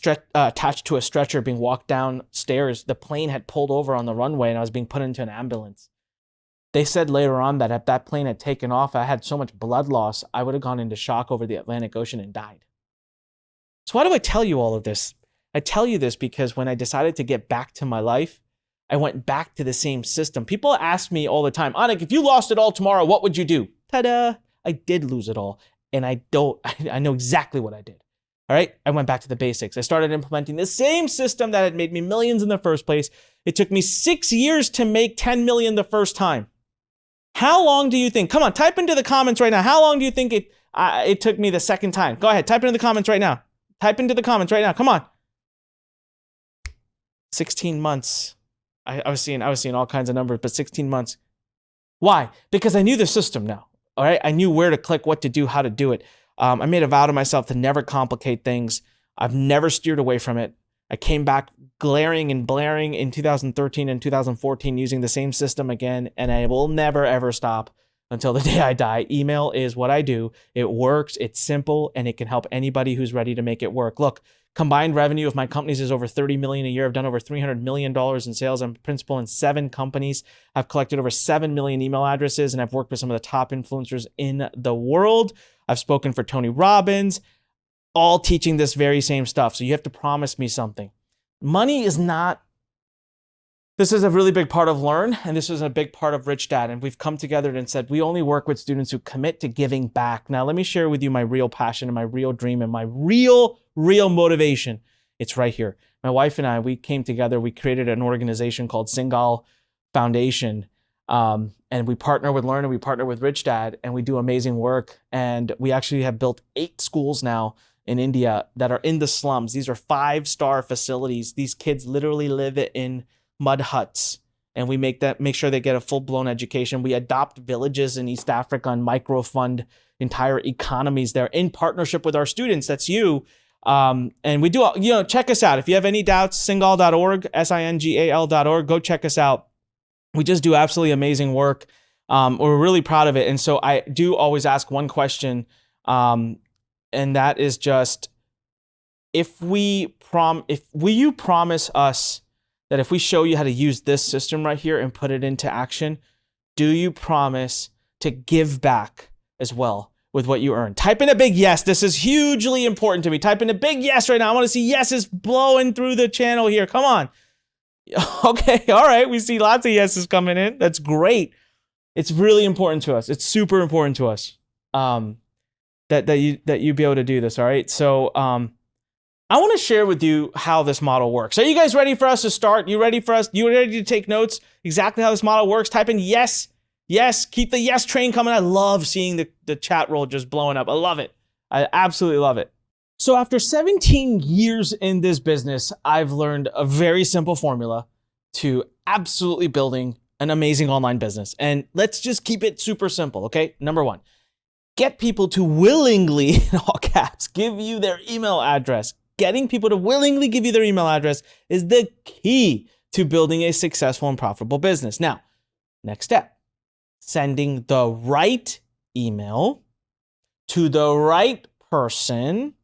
attached to a stretcher being walked downstairs. The plane had pulled over on the runway and I was being put into an ambulance. They said later on that if that plane had taken off, I had so much blood loss, I would have gone into shock over the Atlantic Ocean and died. So why do I tell you all of this? I tell you this because when I decided to get back to my life, I went back to the same system. People ask me all the time, Anik, if you lost it all tomorrow, what would you do? Ta-da! I did lose it all. And I know exactly what I did. All right, I went back to the basics. I started implementing the same system that had made me millions in the first place. It took me 6 years to make 10 million the first time. How long do you think? Come on, type into the comments right now. How long do you think it took me the second time? Go ahead, type into the comments right now. Type into the comments right now. Come on. 16 months. I was seeing all kinds of numbers, but 16 months. Why? Because I knew the system now. All right, I knew where to click, what to do, how to do it. I made a vow to myself to never complicate things. I've never steered away from it. I came back glaring and blaring in 2013 and 2014 using the same system again, and I will never, ever stop until the day I die. Email is what I do. It works, it's simple, and it can help anybody who's ready to make it work. Look, combined revenue of my companies is over $30 million a year. I've done over $300 million in sales. I'm a principal in 7 companies. I've collected over 7 million email addresses, and I've worked with some of the top influencers in the world. I've spoken for Tony Robbins, all teaching this very same stuff. So you have to promise me something. Money is not, this is a really big part of Learn, and this is a big part of Rich Dad. And we've come together and said, we only work with students who commit to giving back. Now, let me share with you my real passion and my real dream and my real motivation. It's right here. My wife and I, we came together, we created an organization called Singal Foundation. And we partner with Learn and we partner with Rich Dad, and we do amazing work. And we actually have built 8 schools now in India that are in the slums. These are 5-star facilities. These kids literally live in mud huts, and we make sure they get a full-blown education. We adopt villages in East Africa and microfund entire economies there in partnership with our students. That's you. And we do, check us out. If you have any doubts, singal.org, singal.org, go check us out. We just do absolutely amazing work. We're really proud of it. And so I do always ask one question, and that is just, will you promise us that if we show you how to use this system right here and put it into action, do you promise to give back as well with what you earn? Type in a big yes. This is hugely important to me. Type in a big yes right now. I want to see yeses blowing through the channel here. Come on. Okay, all right. We see lots of yeses coming in. That's great. It's really important to us. It's super important to us that you be able to do this. All right. So I want to share with you how this model works. Are you guys ready for us to start? You ready for us? You ready to take notes? Exactly how this model works? Type in yes. Yes. Keep the yes train coming. I love seeing the chat roll just blowing up. I love it. I absolutely love it. So after 17 years in this business, I've learned a very simple formula to absolutely building an amazing online business. And let's just keep it super simple, okay? Number 1, get people to willingly, in all caps, give you their email address. Getting people to willingly give you their email address is the key to building a successful and profitable business. Now, next step, sending the right email to the right person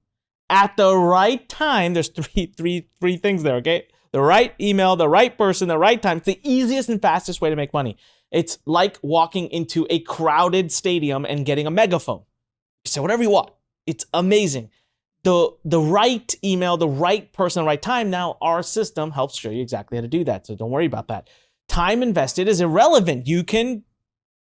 at the right time. There's three things there, okay? The right email, the right person, the right time. It's the easiest and fastest way to make money. It's like walking into a crowded stadium and getting a megaphone. You say whatever you want. It's amazing. The right email, the right person, the right time. Now, our system helps show you exactly how to do that, so don't worry about that. Time invested is irrelevant. You can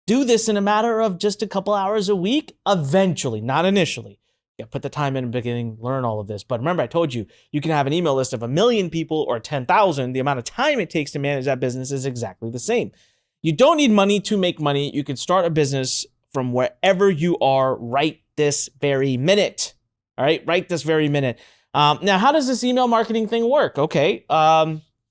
do this in a matter of just a couple hours a week, eventually, not initially. Yeah, put the time in the beginning, learn all of this. But remember, I told you, you can have an email list of 1 million people or 10,000. The amount of time it takes to manage that business is exactly the same. You don't need money to make money. You can start a business from wherever you are right this very minute. All right, right this very minute. Now, how does this email marketing thing work? Okay, let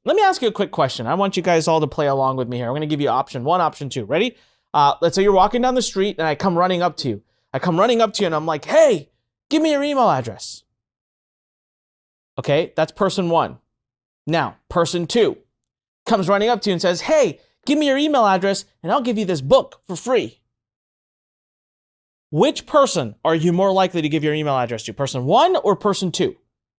me ask you a quick question. I want you guys all to play along with me here. I'm going to give you option 1, option 2. Ready? Let's say you're walking down the street and I come running up to you. And I'm like, hey, give me your email address. Okay, that's person 1. Now, person 2 comes running up to you and says, hey, give me your email address and I'll give you this book for free. Which person are you more likely to give your email address to? Person 1 or person 2?